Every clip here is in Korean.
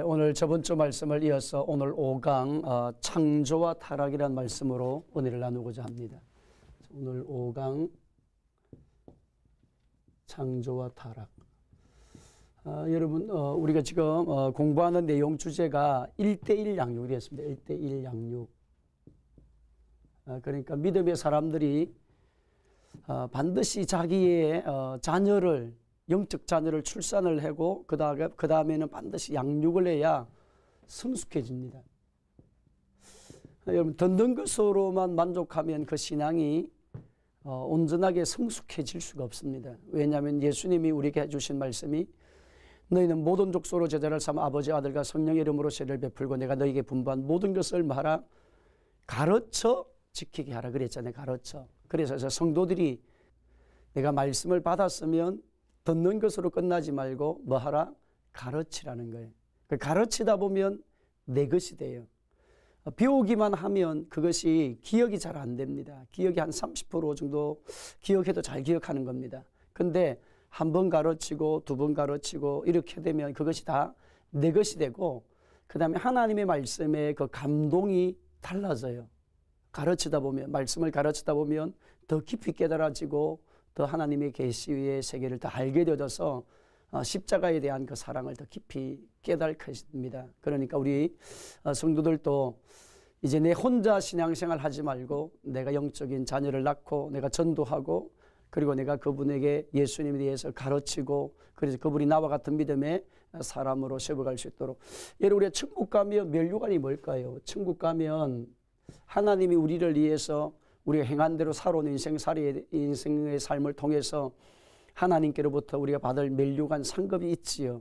오늘 저번 주 말씀을 이어서 오늘 5강 창조와 타락이라는 말씀으로 은혜를 나누고자 합니다. 오늘 5강 창조와 타락. 여러분 우리가 지금 공부하는 내용 주제가 1:1 양육이 되었습니다. 1:1 양육. 그러니까 믿음의 사람들이 반드시 자기의 자녀를, 영적 자녀를 출산을 하고 그 다음에는 반드시 양육을 해야 성숙해집니다. 여러분 듣는 것으로만 만족하면 그 신앙이 온전하게 성숙해질 수가 없습니다. 왜냐하면 예수님이 우리에게 해주신 말씀이 너희는 모든 족속으로 제자를 삼아 아버지 아들과 성령의 이름으로 세례를 베풀고 내가 너희에게 분부한 모든 것을 하라 가르쳐 지키게 하라 그랬잖아요. 가르쳐. 그래서 성도들이 내가 말씀을 받았으면 듣는 것으로 끝나지 말고 뭐 하라? 가르치라는 거예요. 가르치다 보면 내 것이 돼요. 배우기만 하면 그것이 기억이 잘 안 됩니다. 기억이 한 30% 정도 기억해도 잘 기억하는 겁니다. 근데 한 번 가르치고 두 번 가르치고 이렇게 되면 그것이 다 내 것이 되고 그 다음에 하나님의 말씀에 그 감동이 달라져요. 가르치다 보면, 말씀을 가르치다 보면 더 깊이 깨달아지고 더 하나님의 계시의 세계를 더 알게 되어서 십자가에 대한 그 사랑을 더 깊이 깨닫게 됩니다. 그러니까 우리 성도들도 이제 내 혼자 신앙생활 하지 말고 내가 영적인 자녀를 낳고 내가 전도하고 그리고 내가 그분에게 예수님에 대해서 가르치고 그래서 그분이 나와 같은 믿음의 사람으로 세워갈 수 있도록. 여러분 우리가 천국 가면 면류관이 뭘까요? 천국 가면 하나님이 우리를 위해서 우리가 행한 대로 살아온 인생의 삶을 통해서 하나님께로부터 우리가 받을 면류관 상급이 있지요.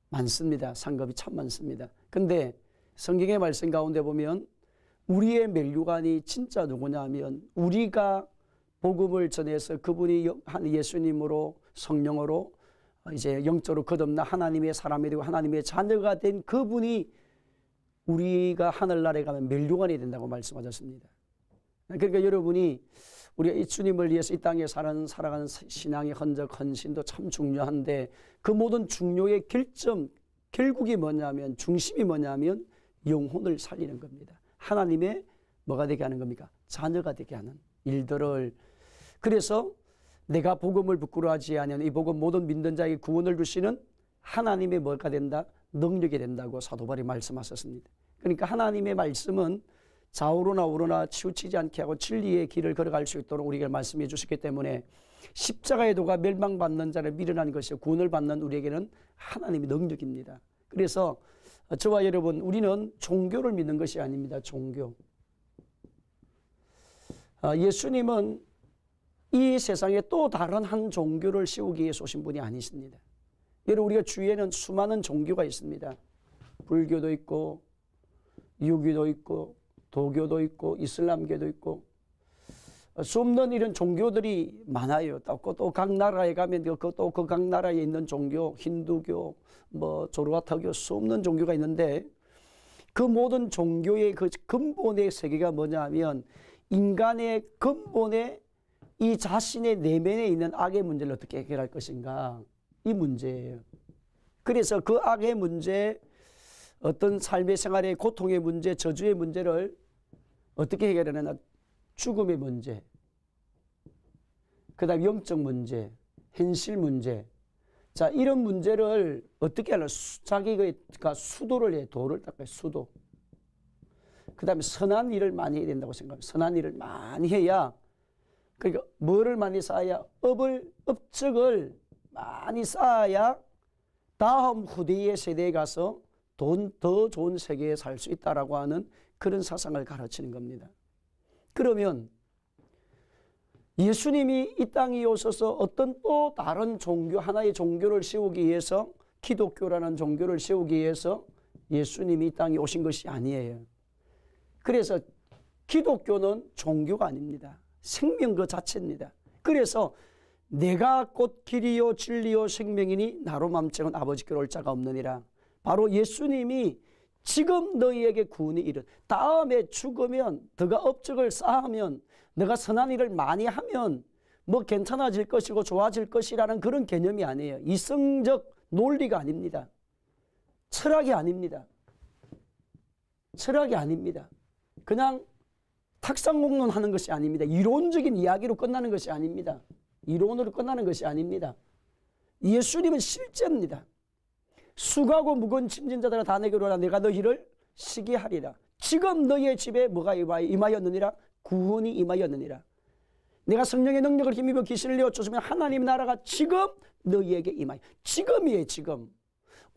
많습니다. 상급이 참 많습니다. 근데 성경의 말씀 가운데 보면 우리의 면류관이 진짜 누구냐 하면 우리가 복음을 전해서 그분이 예수님으로 성령으로 이제 영적으로 거듭나 하나님의 사람이 되고 하나님의 자녀가 된 그분이 우리가 하늘나라에 가면 면류관이 된다고 말씀하셨습니다. 그러니까 여러분이 우리가 이 주님을 위해서 이 땅에 살아가는 신앙의 헌적, 헌신도 참 중요한데 그 모든 중요의 결국이 뭐냐면 중심이 뭐냐면 영혼을 살리는 겁니다. 하나님의 뭐가 되게 하는 겁니까? 자녀가 되게 하는 일들을. 그래서 내가 복음을 부끄러워하지 아니하는 이 복음 모든 믿는 자에게 구원을 주시는 하나님의 뭐가 된다? 능력이 된다고 사도 바울이 말씀하셨습니다. 그러니까 하나님의 말씀은 좌우로나 우로나 치우치지 않게 하고 진리의 길을 걸어갈 수 있도록 우리에게 말씀해 주셨기 때문에 십자가의 도가 멸망받는 자를 미련한 것이 구원을 받는 우리에게는 하나님의 능력입니다. 그래서 저와 여러분 우리는 종교를 믿는 것이 아닙니다. 종교. 예수님은 이 세상에 또 다른 한 종교를 세우기 위해서 오신 분이 아니십니다. 여러분 우리가 주위에는 수많은 종교가 있습니다. 불교도 있고 유교도 있고 도교도 있고 이슬람교도 있고 수 없는 이런 종교들이 많아요. 또 각 나라에 가면 또 그 각 나라에 있는 종교, 힌두교, 조르바타교 수 없는 종교가 있는데 그 모든 종교의 그 근본의 세계가 뭐냐 하면 인간의 근본에 이 자신의 내면에 있는 악의 문제를 어떻게 해결할 것인가 이 문제예요. 그래서 그 악의 문제, 어떤 삶의 생활의 고통의 문제, 저주의 문제를 어떻게 해결하느냐. 죽음의 문제, 그 다음 영적 문제, 현실 문제. 자, 이런 문제를 어떻게 하냐. 자기가 수도를 해. 도를 닦아요. 수도. 그 다음에 선한 일을 많이 해야 된다고 생각합니다. 선한 일을 많이 해야, 그러니까 뭐를 많이 쌓아야? 업적을 많이 쌓아야 다음 후대의 세대에 가서 더 좋은 세계에 살 수 있다라고 하는 그런 사상을 가르치는 겁니다. 그러면 예수님이 이 땅에 오셔서 어떤 또 다른 종교, 하나의 종교를 세우기 위해서, 기독교라는 종교를 세우기 위해서 예수님이 이 땅에 오신 것이 아니에요. 그래서 기독교는 종교가 아닙니다. 생명 그 자체입니다. 그래서 내가 곧 길이요 진리요 생명이니 나로 맘증은 아버지께로 올 자가 없느니라. 바로 예수님이 지금 너희에게 구원이 이른, 다음에 죽으면 너가 업적을 쌓으면 너가 선한 일을 많이 하면 뭐 괜찮아질 것이고 좋아질 것이라는 그런 개념이 아니에요. 이성적 논리가 아닙니다. 철학이 아닙니다. 철학이 아닙니다. 그냥 탁상공론 하는 것이 아닙니다. 이론적인 이야기로 끝나는 것이 아닙니다. 이론으로 끝나는 것이 아닙니다. 예수님은 실제입니다. 수고하고 무거운 짐진 자들아 다 내게로 오라. 내가 너희를 쉬게 하리라. 지금 너희의 집에 뭐가 임하였느니라? 구원이 임하였느니라. 내가 성령의 능력을 힘입어 귀신을 내어 쫓으면 하나님 나라가 지금 너희에게 임하여. 지금이에요. 지금.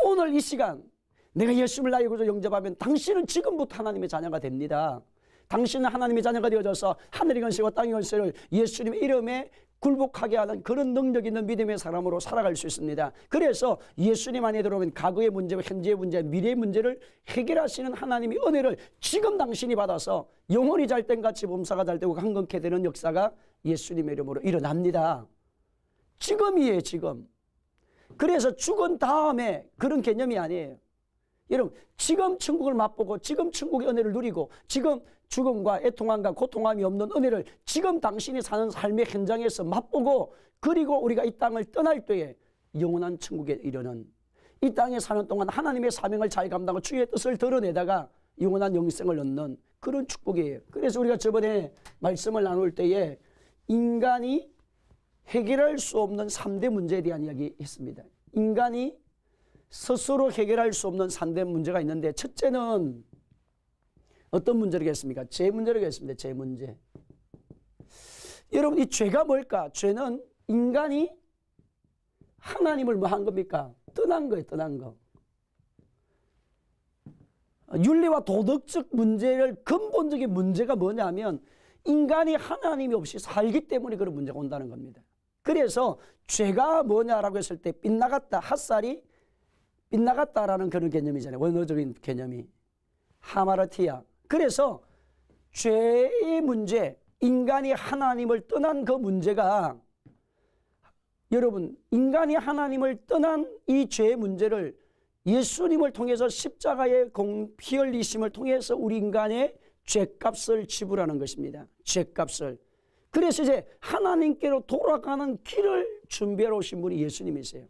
오늘 이 시간 내가 예수님을 나의 구주 영접하면 당신은 지금부터 하나님의 자녀가 됩니다. 당신은 하나님의 자녀가 되어져서 하늘의 권세와 땅의 권세를 예수님의 이름에 굴복하게 하는 그런 능력 있는 믿음의 사람으로 살아갈 수 있습니다. 그래서 예수님 안에 들어오면 과거의 문제와 현재의 문제, 미래의 문제를 해결하시는 하나님의 은혜를 지금 당신이 받아서 영혼이 잘된 같이 범사가 잘되고 강건케 되는 역사가 예수님의 이름으로 일어납니다. 지금이에요. 지금. 그래서 죽은 다음에 그런 개념이 아니에요. 여러분 지금 천국을 맛보고 지금 천국의 은혜를 누리고 지금 죽음과 애통함과 고통함이 없는 은혜를 지금 당신이 사는 삶의 현장에서 맛보고 그리고 우리가 이 땅을 떠날 때에 영원한 천국에 이르는 이 땅에 사는 동안 하나님의 사명을 잘 감당하고 주의 뜻을 드러내다가 영원한 영생을 얻는 그런 축복이에요. 그래서 우리가 저번에 말씀을 나눌 때에 인간이 해결할 수 없는 3대 문제에 대한 이야기 했습니다. 인간이 스스로 해결할 수 없는 3대 문제가 있는데 첫째는 어떤 문제겠습니까? 죄 문제겠습니다. 죄 문제. 여러분 이 죄가 뭘까? 죄는 인간이 하나님을 뭐 한 겁니까? 떠난 거예요. 떠난 거. 윤리와 도덕적 문제를 근본적인 문제가 뭐냐면 인간이 하나님이 없이 살기 때문에 그런 문제가 온다는 겁니다. 그래서 죄가 뭐냐라고 했을 때 빗나갔다. 핫살이 빗나갔다라는 그런 개념이잖아요. 원어적인 개념이. 하마르티아. 그래서 죄의 문제, 인간이 하나님을 떠난 그 문제가 여러분 인간이 하나님을 떠난 이 죄의 문제를 예수님을 통해서 십자가의 피 흘리심을 통해서 우리 인간의 죄값을 지불하는 것입니다. 죄값을. 그래서 이제 하나님께로 돌아가는 길을 준비하러 오신 분이 예수님이세요.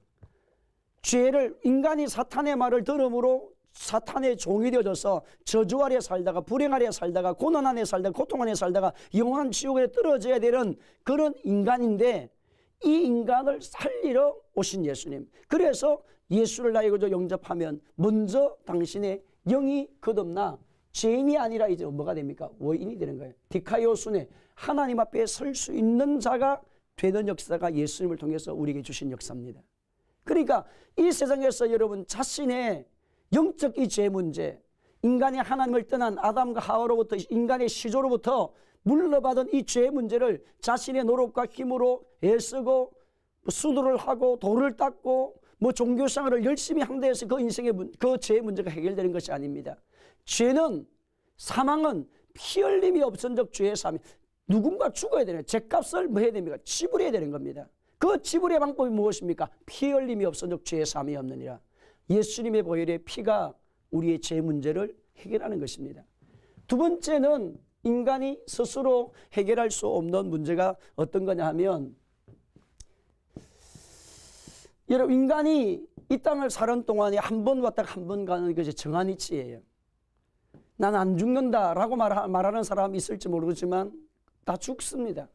죄를 인간이 사탄의 말을 들음으로 사탄의 종이 되어져서 저주 아래 살다가 불행 아래 살다가 고난 안에 살다가 고통 안에 살다가 영원한 지옥에 떨어져야 되는 그런 인간인데 이 인간을 살리러 오신 예수님. 그래서 예수를 나의 구주 영접하면 먼저 당신의 영이 거듭나 죄인이 아니라 이제 뭐가 됩니까? 의인이 되는 거예요. 디카이오순에 하나님 앞에 설 수 있는 자가 되는 역사가 예수님을 통해서 우리에게 주신 역사입니다. 그러니까 이 세상에서 여러분 자신의 영적 이 죄 문제, 인간이 하나님을 떠난 아담과 하와로부터 인간의 시조로부터 물러받은 이 죄 문제를 자신의 노력과 힘으로 애쓰고 수도를 하고 돌을 닦고 뭐 종교생활을 열심히 한다 해서 그 인생의 그 죄 문제가 해결되는 것이 아닙니다. 죄는 사망은 피 흘림이 없은 적 죄의 삶이 누군가 죽어야 되는 죄값을 뭐 해야 됩니까? 지불해야 되는 겁니다. 그 지불의 방법이 무엇입니까? 피 흘림이 없은 적 죄의 삶이 없느니라. 예수님의 보혈의 피가 우리의 죄 문제를 해결하는 것입니다. 두 번째는 인간이 스스로 해결할 수 없는 문제가 어떤 거냐 하면 여러분 인간이 이 땅을 사는 동안에 한 번 왔다가 한 번 가는 것이 정한이치예요. 난 안 죽는다라고 말하는 사람이 있을지 모르겠지만 다 죽습니다.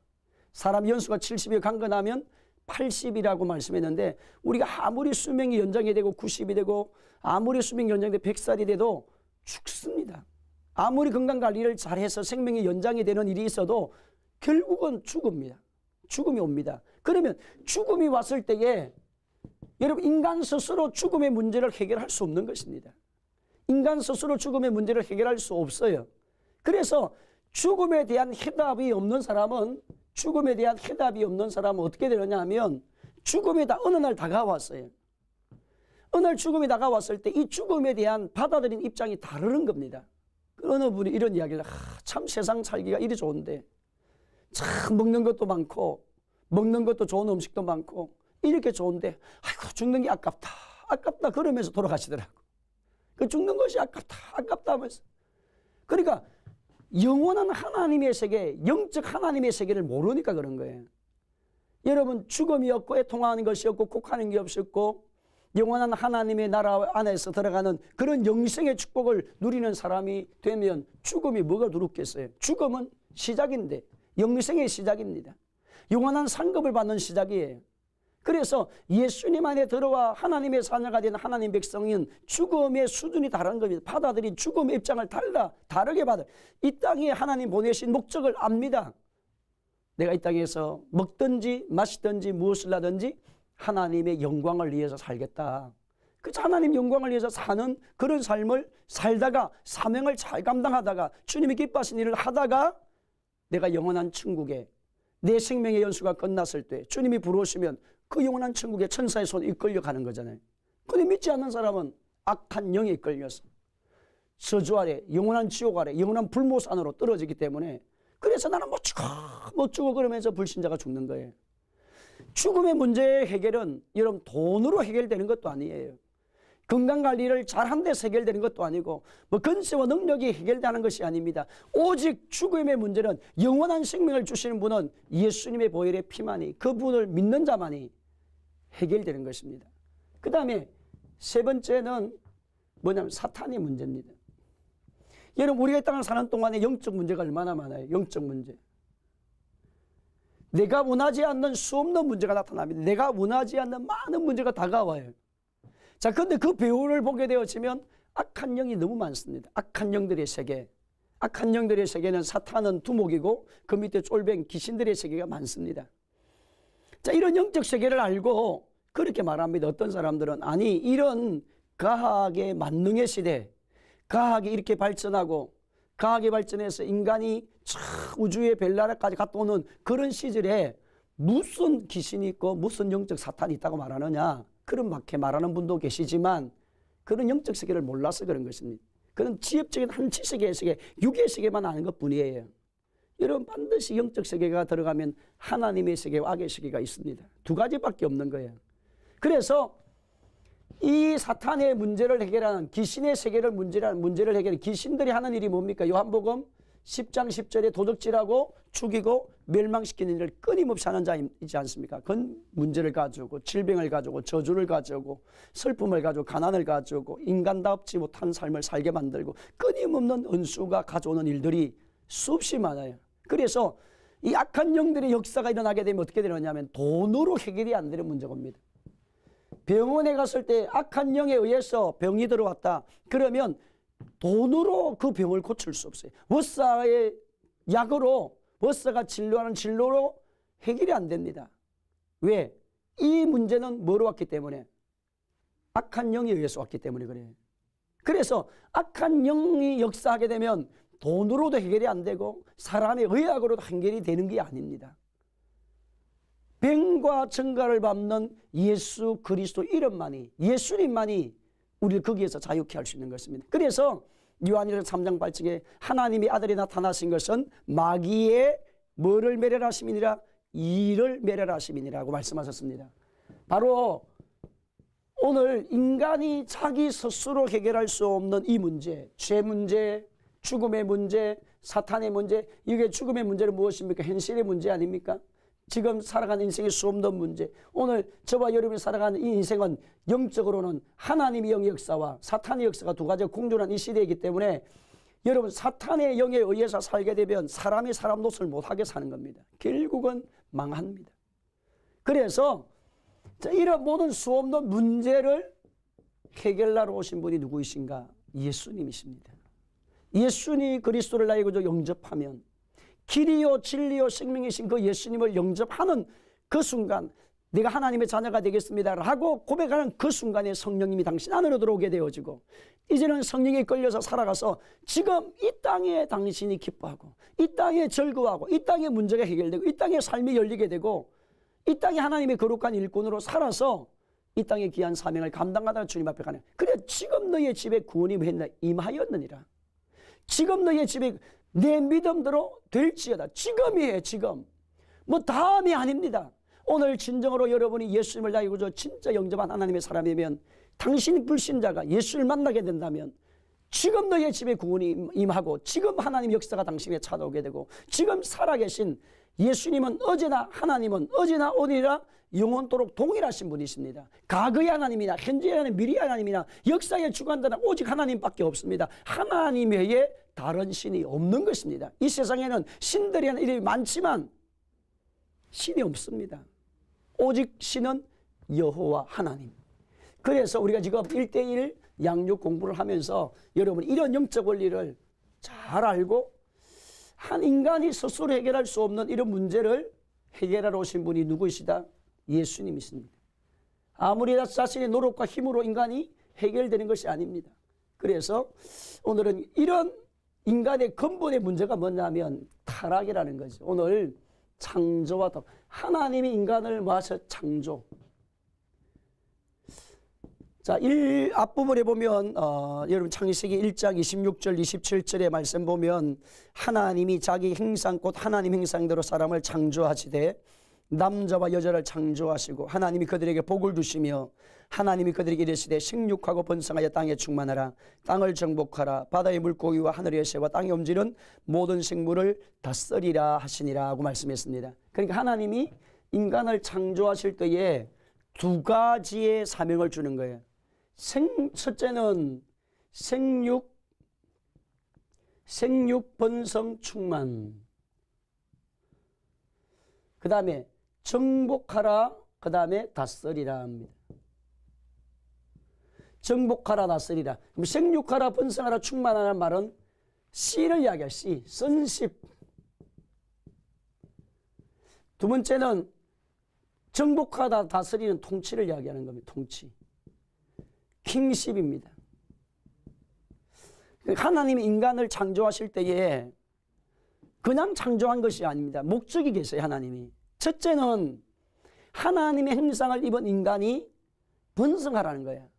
사람 연수가 70이 강건하면 80이라고 말씀했는데 우리가 아무리 수명이 연장이 되고 90이 되고 아무리 수명이 연장돼 100살이 돼도 죽습니다. 아무리 건강관리를 잘해서 생명이 연장이 되는 일이 있어도 결국은 죽습니다. 죽음이 옵니다. 그러면 죽음이 왔을 때에 여러분 인간 스스로 죽음의 문제를 해결할 수 없는 것입니다. 인간 스스로 죽음의 문제를 해결할 수 없어요. 그래서 죽음에 대한 해답이 없는 사람은 어떻게 되느냐 하면 죽음이 어느 날 다가왔어요. 어느 날 죽음이 다가왔을 때 이 죽음에 대한 받아들인 입장이 다르는 겁니다. 어느 분이 이런 이야기를 참 세상 살기가 이리 좋은데 참 먹는 것도 많고 먹는 것도 좋은 음식도 많고 이렇게 좋은데 아이고 죽는 게 아깝다 그러면서 돌아가시더라고. 그 죽는 것이 아깝다 하면서. 그러니까 영원한 하나님의 세계, 영적 하나님의 세계를 모르니까 그런 거예요. 여러분 죽음이 없고 애통하는 것이 없고 곡하는 게 없었고 영원한 하나님의 나라 안에서 들어가는 그런 영생의 축복을 누리는 사람이 되면 죽음이 뭐가 두렵겠어요? 죽음은 시작인데 영생의 시작입니다. 영원한 상급을 받는 시작이에요. 그래서 예수님 안에 들어와 하나님의 자녀가 된 하나님 백성은 죽음의 수준이 다른 겁니다. 받아들인 죽음의 입장을 다르게 받아. 이 땅에 하나님 보내신 목적을 압니다. 내가 이 땅에서 먹든지 마시든지 무엇을 하든지 하나님의 영광을 위해서 살겠다. 그래서 하나님 영광을 위해서 사는 그런 삶을 살다가 사명을 잘 감당하다가 주님이 기뻐하신 일을 하다가 내가 영원한 천국에 내 생명의 연수가 끝났을 때 주님이 부르시면 그 영원한 천국에 천사의 손에 이끌려 가는 거잖아요. 그런데 믿지 않는 사람은 악한 영에 이끌려서 저주 아래 영원한 지옥 아래 영원한 불모산으로 떨어지기 때문에 그래서 나는 못 죽어 그러면서 불신자가 죽는 거예요. 죽음의 문제의 해결은 여러분 돈으로 해결되는 것도 아니에요. 건강관리를 잘한 데서 해결되는 것도 아니고 뭐 근세와 능력이 해결되는 것이 아닙니다. 오직 죽음의 문제는 영원한 생명을 주시는 분은 예수님의 보혈의 피만이 그분을 믿는 자만이 해결되는 것입니다. 그 다음에 세 번째는 뭐냐면 사탄의 문제입니다. 여러분 우리가 이 땅을 사는 동안에 영적 문제가 얼마나 많아요. 영적 문제. 내가 원하지 않는 수없는 문제가 나타납니다. 내가 원하지 않는 많은 문제가 다가와요. 자, 그런데 그 배후를 보게 되어지면 악한 영이 너무 많습니다. 악한 영들의 세계. 악한 영들의 세계는 사탄은 두목이고 그 밑에 쫄병 귀신들의 세계가 많습니다. 자, 이런 영적 세계를 알고 그렇게 말합니다. 어떤 사람들은 아니 이런 과학의 만능의 시대, 과학이 이렇게 발전하고 과학이 발전해서 인간이 우주의 벨나라까지 갔다 오는 그런 시절에 무슨 귀신이 있고 무슨 영적 사탄이 있다고 말하느냐. 그렇게 말하는 분도 계시지만 그런 영적 세계를 몰라서 그런 것입니다. 그런 지엽적인 한 지식의 세계, 육의 세계만 아는 것뿐이에요. 여러분 반드시 영적 세계가 들어가면 하나님의 세계와 악의 세계가 있습니다. 두 가지밖에 없는 거예요. 그래서 이 사탄의 문제를 해결하는 귀신의 세계를 문제를 해결하는 귀신들이 하는 일이 뭡니까? 요한복음 10장 10절에 도둑질하고 죽이고 멸망시키는 일을 끊임없이 하는 자이지 않습니까? 그건 문제를 가지고 질병을 가지고 저주를 가지고 슬픔을 가지고 가난을 가지고 인간답지 못한 삶을 살게 만들고 끊임없는 은수가 가져오는 일들이 수없이 많아요. 그래서 이 악한 영들의 역사가 일어나게 되면 어떻게 되느냐면 돈으로 해결이 안 되는 문제가 옵니다. 병원에 갔을 때 악한 영에 의해서 병이 들어왔다. 그러면 돈으로 그 병을 고칠 수 없어요. 워사의 약으로 워사가 진료하는 진료로 해결이 안 됩니다. 왜? 이 문제는 뭐로 왔기 때문에? 악한 영에 의해서 왔기 때문에 그래요. 그래서 악한 영이 역사하게 되면 돈으로도 해결이 안 되고 사람의 의학으로도 해결이 되는 게 아닙니다. 병과 증가를 밟는 예수 그리스도 이름만이 예수님만이 우리를 거기에서 자유케 할 수 있는 것입니다. 그래서 요한일서 3장 8절에 하나님의 아들이 나타나신 것은 마귀의 뭐를 멸하심이니라 이를 멸하심이니라고 말씀하셨습니다. 바로 오늘 인간이 자기 스스로 해결할 수 없는 이 문제, 죄 문제, 죽음의 문제, 사탄의 문제, 이게 죽음의 문제는 무엇입니까? 현실의 문제 아닙니까? 지금 살아가는 인생의 수없는 문제, 오늘 저와 여러분이 살아가는 이 인생은 영적으로는 하나님의 영의 역사와 사탄의 역사가 두 가지가 공존한 이 시대이기 때문에 여러분 사탄의 영에 의해서 살게 되면 사람이 사람 노릇을 못하게 사는 겁니다. 결국은 망합니다. 그래서 이런 모든 수없는 문제를 해결하러 오신 분이 누구이신가? 예수님이십니다. 예수님 그리스도를 나의 구주 영접하면 길이요 진리요 생명이신 그 예수님을 영접하는 그 순간 내가 하나님의 자녀가 되겠습니다 라고 고백하는 그 순간에 성령님이 당신 안으로 들어오게 되어지고 이제는 성령에 끌려서 살아가서 지금 이 땅에 당신이 기뻐하고 이 땅에 즐거워하고 이 땅의 문제가 해결되고 이 땅의 삶이 열리게 되고 이 땅에 하나님의 거룩한 일꾼으로 살아서 이 땅의 귀한 사명을 감당하다가 주님 앞에 가는. 그래 지금 너의 집에 구원이 임하였느니라. 지금 너의 집에 내 믿음대로 될지어다. 지금이에요. 지금. 뭐 다음이 아닙니다. 오늘 진정으로 여러분이 예수님을 나의 구주 진짜 영접한 하나님의 사람이면 당신 불신자가 예수를 만나게 된다면 지금 너의 집에 구원이 임하고 지금 하나님 역사가 당신에게 찾아오게 되고 지금 살아계신 예수님은 어제나 하나님은 어제나 오늘이라 영원토록 동일하신 분이십니다. 과거의 하나님이나 현재의 하나님, 미래의 하나님이나 역사에 주관자는 오직 하나님밖에 없습니다. 하나님 외에 다른 신이 없는 것입니다. 이 세상에는 신들이라는 이름이 많지만 신이 없습니다. 오직 신은 여호와 하나님. 그래서 우리가 지금 1:1 양육 공부를 하면서 여러분 이런 영적 원리를 잘 알고 한 인간이 스스로 해결할 수 없는 이런 문제를 해결하러 오신 분이 누구이시다? 예수님이십니다. 아무리 자신의 노력과 힘으로 인간이 해결되는 것이 아닙니다. 그래서 오늘은 이런 인간의 근본의 문제가 뭐냐면 타락이라는 거죠. 오늘 창조와 도 하나님이 인간을 모아서 창조. 자, 앞부분에 보면 여러분 창세기 1장 26절 27절의 말씀 보면 하나님이 자기 형상 곧 하나님 형상대로 사람을 창조하시되 남자와 여자를 창조하시고 하나님이 그들에게 복을 주시며 하나님이 그들에게 이르시되 생육하고 번성하여 땅에 충만하라 땅을 정복하라 바다의 물고기와 하늘의 새와 땅에 움직이는 모든 생물을 다스리라 하시니라 하고 말씀했습니다. 그러니까 하나님이 인간을 창조하실 때에 두 가지의 사명을 주는 거예요. 첫째는 생육, 번성, 충만. 그 다음에 정복하라, 그 다음에 다스리라 합니다. 정복하라, 다스리라. 그럼 생육하라, 번성하라, 충만하라는 말은 씨를 이야기할 씨, 선십. 두 번째는 정복하다, 다스리는 통치를 이야기하는 겁니다. 통치. 킹십입니다. 하나님이 인간을 창조하실 때에 그냥 창조한 것이 아닙니다. 목적이 계세요. 하나님이. 첫째는 하나님의 형상을 입은 인간이 번성하라는 거예요.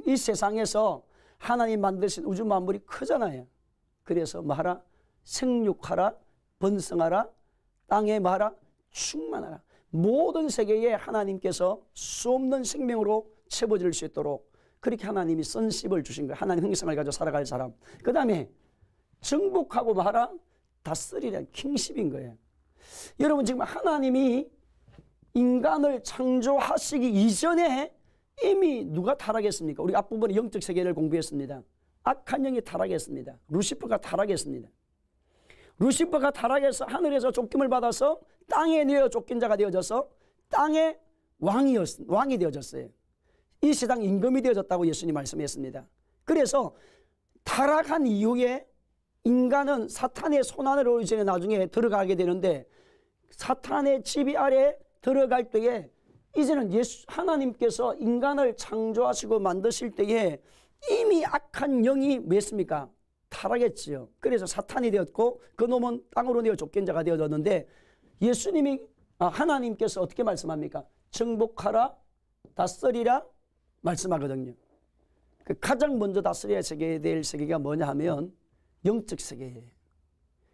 이 세상에서 하나님 만드신 우주 만물이 크잖아요. 그래서 뭐하라? 생육하라, 번성하라, 땅에 뭐하라? 충만하라. 모든 세계에 하나님께서 수없는 생명으로 채워질 수 있도록 그렇게 하나님이 선십을 주신 거예요. 하나님 형상을 가지고 살아갈 사람. 그 다음에 정복하고 말하라 다스리라는 킹십인 거예요. 여러분 지금 하나님이 인간을 창조하시기 이전에 이미 누가 타락했습니까? 우리 앞부분에 영적 세계를 공부했습니다. 악한 영이 타락했습니다. 루시퍼가 타락했습니다. 루시퍼가 타락해서 하늘에서 쫓김을 받아서 땅에 내어 쫓긴 자가 되어져서 땅의 왕이 되어졌어요. 이 세상 임금이 되어졌다고 예수님 말씀했습니다. 그래서 타락한 이후에 인간은 사탄의 손안으로 이제 나중에 들어가게 되는데 사탄의 지배 아래 들어갈 때에 이제는 하나님께서 인간을 창조하시고 만드실 때에 이미 악한 영이 뭐였습니까? 타락했지요. 그래서 사탄이 되었고 그 놈은 땅으로 내어 쫓긴 자가 되어졌는데 하나님께서 어떻게 말씀합니까? 정복하라, 다스리라 말씀하거든요. 가장 먼저 다스려야 될 세계가 뭐냐 하면 영적 세계예요.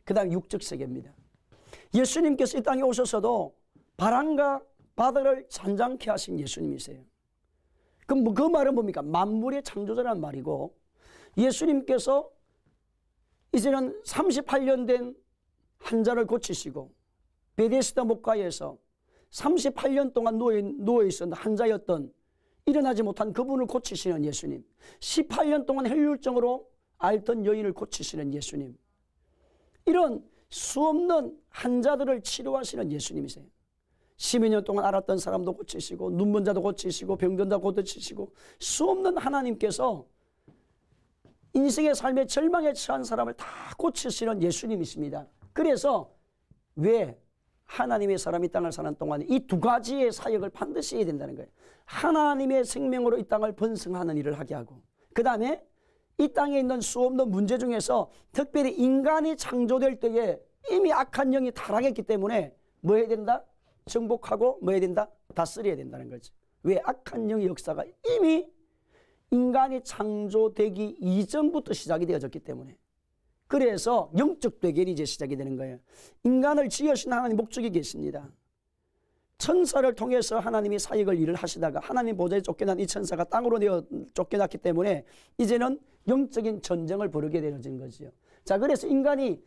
그 다음 육적 세계입니다. 예수님께서 이 땅에 오셔서도 바람과 바다를 잔잔케 하신 예수님이세요. 그럼 그 말은 뭡니까? 만물의 창조자라는 말이고 예수님께서 이제는 38년 된 환자를 고치시고 베데스다 목가에서 38년 동안 누워있었던 환자였던 일어나지 못한 그분을 고치시는 예수님, 18년 동안 혈류증으로 앓던 여인을 고치시는 예수님, 이런 수없는 환자들을 치료하시는 예수님이세요. 10여 년 동안 앓았던 사람도 고치시고 눈먼 자도 고치시고 병든 자도 고치시고 수없는 하나님께서 인생의 삶의 절망에 처한 사람을 다 고치시는 예수님이십니다. 그래서 왜 하나님의 사람이 땅을 사는 동안에 이 두 가지의 사역을 반드시 해야 된다는 거예요. 하나님의 생명으로 이 땅을 번성하는 일을 하게 하고 그 다음에 이 땅에 있는 수없는 문제 중에서 특별히 인간이 창조될 때에 이미 악한 영이 타락했기 때문에 뭐 해야 된다? 정복하고 뭐 해야 된다? 다스려야 된다는 거죠. 왜? 악한 영의 역사가 이미 인간이 창조되기 이전부터 시작이 되어졌기 때문에. 그래서 영적 대결이 이제 시작이 되는 거예요. 인간을 지으신 하나님 목적이 계십니다. 천사를 통해서 하나님이 사역을 일을 하시다가 하나님 보좌에 쫓겨난 이 천사가 땅으로 내어 쫓겨났기 때문에 이제는 영적인 전쟁을 벌이게 되어진 거죠. 자, 그래서 인간이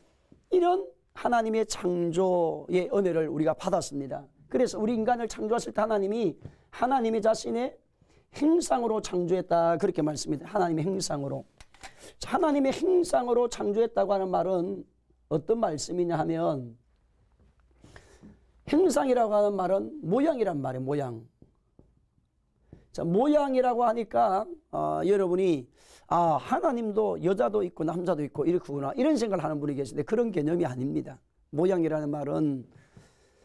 이런 하나님의 창조의 은혜를 우리가 받았습니다. 그래서 우리 인간을 창조하실 때 하나님이 하나님의 자신의 형상으로 창조했다 그렇게 말씀합니다. 하나님의 형상으로. 하나님의 형상으로 창조했다고 하는 말은 어떤 말씀이냐 하면 형상이라고 하는 말은 모양이란 말이에요. 모양. 자, 모양이라고 하니까 여러분이 하나님도 여자도 있고 남자도 있고 이렇구나 이런 생각을 하는 분이 계신데 그런 개념이 아닙니다. 모양이라는 말은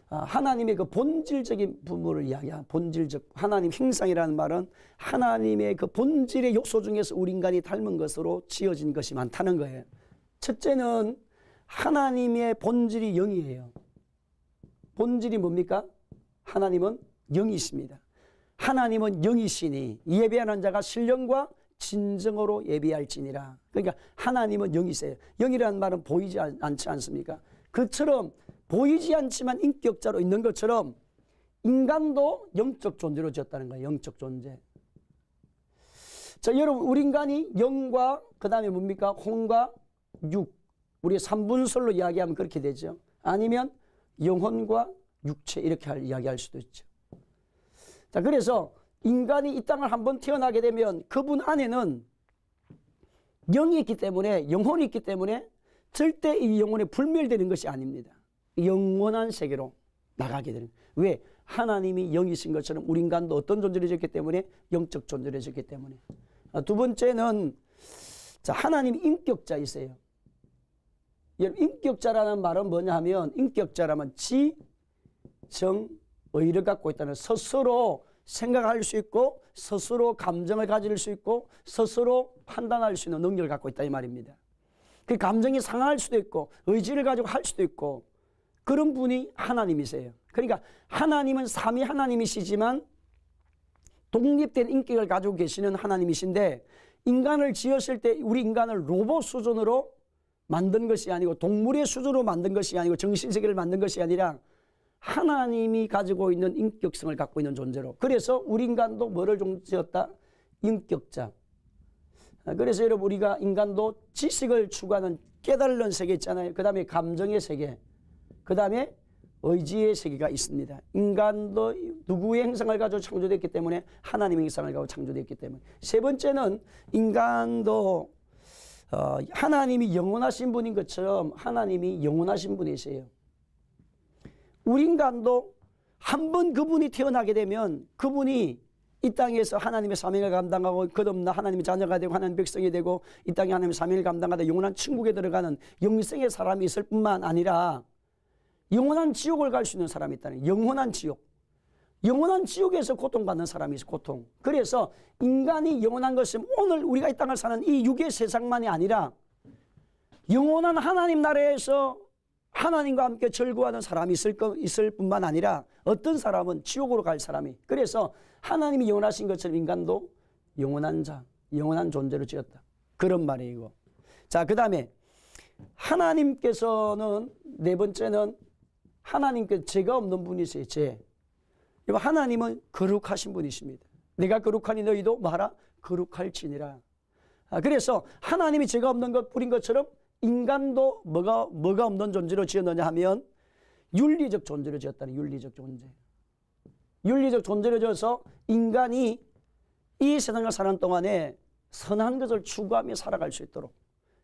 하나님의 그 본질적인 부분을 이야기한 본질적 하나님 형상이라는 말은 하나님의 그 본질의 요소 중에서 우리 인간이 닮은 것으로 지어진 것이 많다는 거예요. 첫째는 하나님의 본질이 영이에요. 본질이 뭡니까? 하나님은 영이십니다. 하나님은 영이시니 예배하는 자가 신령과 진정으로 예배할지니라. 그러니까 하나님은 영이세요. 영이라는 말은 보이지 않지 않습니까? 그처럼 보이지 않지만 인격자로 있는 것처럼 인간도 영적 존재로 지었다는 거예요. 영적 존재. 자, 여러분 우리 인간이 영과 그 다음에 뭡니까? 혼과 육. 우리 3분설로 이야기하면 그렇게 되죠. 아니면 영혼과 육체 이렇게 이야기할 수도 있죠. 자, 그래서 인간이 이 땅을 한번 태어나게 되면 그분 안에는 영이 있기 때문에 영혼이 있기 때문에 절대 이 영혼이 불멸되는 것이 아닙니다. 영원한 세계로 나가게 되는. 왜? 하나님이 영이신 것처럼 우리 인간도 어떤 존재를 졌기 때문에 영적 존재를 졌기 때문에. 두 번째는 자, 하나님이 인격자이세요. 여러분 인격자라는 말은 뭐냐 하면 인격자라면 지, 정, 의를 갖고 있다는 스스로 생각할 수 있고 스스로 감정을 가질 수 있고 스스로 판단할 수 있는 능력을 갖고 있다 이 말입니다. 그 감정이 상할 수도 있고 의지를 가지고 할 수도 있고 그런 분이 하나님이세요. 그러니까 하나님은 삼위 하나님이시지만 독립된 인격을 가지고 계시는 하나님이신데 인간을 지었을 때 우리 인간을 로봇 수준으로 만든 것이 아니고 동물의 수준으로 만든 것이 아니고 정신세계를 만든 것이 아니라 하나님이 가지고 있는 인격성을 갖고 있는 존재로. 그래서 우리 인간도 뭐를 지었다? 인격자. 그래서 여러분 우리가 인간도 지식을 추구하는 깨달는 세계 있잖아요. 그 다음에 감정의 세계, 그 다음에 의지의 세계가 있습니다. 인간도 누구의 형상을 가지고 창조됐기 때문에 하나님의 형상을 가지고 창조됐기 때문에. 세 번째는 인간도 하나님이 영원하신 분인 것처럼 하나님이 영원하신 분이세요. 우리 인간도 한 번 그분이 태어나게 되면 그분이 이 땅에서 하나님의 사명을 감당하고 끝없는 하나님의 자녀가 되고 하나님의 백성이 되고 이 땅에 하나님의 사명을 감당하다 영원한 천국에 들어가는 영생의 사람이 있을 뿐만 아니라 영원한 지옥을 갈 수 있는 사람이 있다는 거예요. 영원한 지옥. 영원한 지옥에서 고통받는 사람이 있어. 고통. 그래서 인간이 영원한 것은 오늘 우리가 이 땅을 사는 이 육의 세상만이 아니라 영원한 하나님 나라에서 하나님과 함께 절구하는 사람이 있을 뿐만 아니라 어떤 사람은 지옥으로 갈 사람이. 그래서 하나님이 영원하신 것처럼 인간도 영원한 자, 영원한 존재로 지었다. 그런 말이고. 자, 그 다음에 하나님께서는 네 번째는 하나님께 죄가 없는 분이세요. 죄. 하나님은 거룩하신 분이십니다. 내가 거룩하니 너희도 뭐하라? 거룩할지니라. 그래서 하나님이 죄가 없는 것 뿌린 것처럼 인간도 뭐가 없는 존재로 지었느냐 하면 윤리적 존재로 지었다는 윤리적 존재. 윤리적 존재로 지어서 인간이 이 세상을 사는 동안에 선한 것을 추구하며 살아갈 수 있도록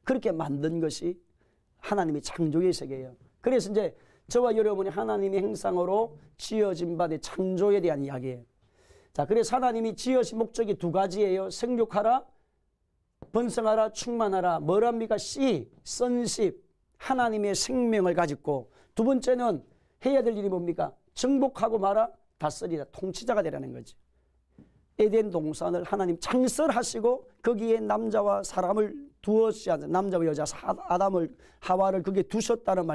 그렇게 만든 것이 하나님의 창조의 세계예요. 그래서 이제 저와 여러분이 하나님의 형상으로 지어진 바 된 창조에 대한 이야기예요. 자, 그래서 하나님이 지으신 목적이 두 가지예요. 생육하라, 번성하라, 충만하라. 뭐랍니까? 선십. 하나님의 생명을 가지고. 두 번째는 해야 될 일이 뭡니까? 정복하고 말아, 다스리라. 통치자가 되라는 거지. 에덴 동산을 하나님 창설하시고 거기에 남자와 사람을 두었지 않습니까? 남자와 여자 아담을 하와를 거기에 두셨다는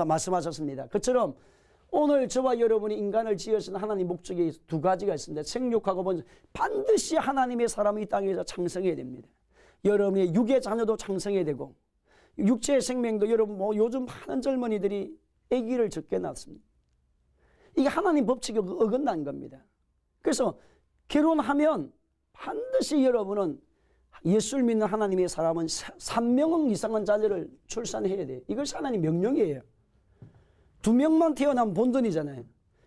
말씀하셨습니다. 그처럼 오늘 저와 여러분이 인간을 지으신 하나님 목적이 두 가지가 있습니다. 생육하고 번성. 반드시 하나님의 사람이 이 땅에서 창성해야 됩니다. 여러분의 육의 자녀도 창성해야 되고 육체의 생명도 여러분 요즘 많은 젊은이들이 아기를 적게 낳습니다. 이게 하나님 법칙에 어긋난 겁니다. 그래서 결혼하면 반드시 여러분은 예수를 믿는 하나님의 사람은 3명 이상의 자녀를 출산해야 돼요. 이것이 하나님 명령이에요. 2명만 태어나면 본전이잖아요.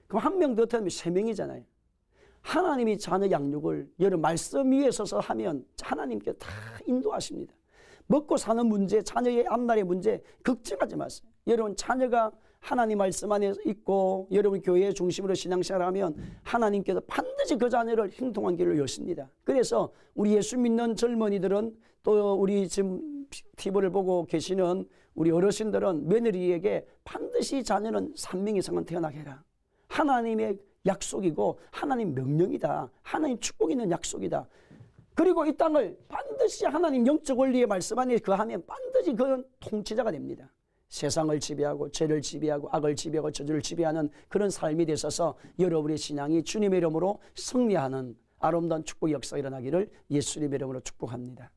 그럼 1명 더 태어나면 3명이잖아요. 하나님이 자녀 양육을 여러분 말씀 위에 서서 하면 하나님께 다 인도하십니다. 먹고 사는 문제, 자녀의 앞날의 문제 걱정하지 마세요. 여러분 자녀가 하나님 말씀 안에 있고 여러분 교회 중심으로 신앙생활을 하면 하나님께서 반드시 그 자녀를 형통한 길을 여십니다. 그래서 우리 예수 믿는 젊은이들은 또 우리 지금 TV를 보고 계시는 우리 어르신들은 며느리에게 반드시 자녀는 3명 이상은 태어나게 해라. 하나님의 약속이고 하나님 명령이다. 하나님 축복 있는 약속이다. 그리고 이 땅을 반드시 하나님 영적 원리의 말씀 안에 거하면 반드시 그런 통치자가 됩니다. 세상을 지배하고 죄를 지배하고 악을 지배하고 저주를 지배하는 그런 삶이 되셔서 여러분의 신앙이 주님의 이름으로 승리하는 아름다운 축복 역사가 일어나기를 예수님의 이름으로 축복합니다.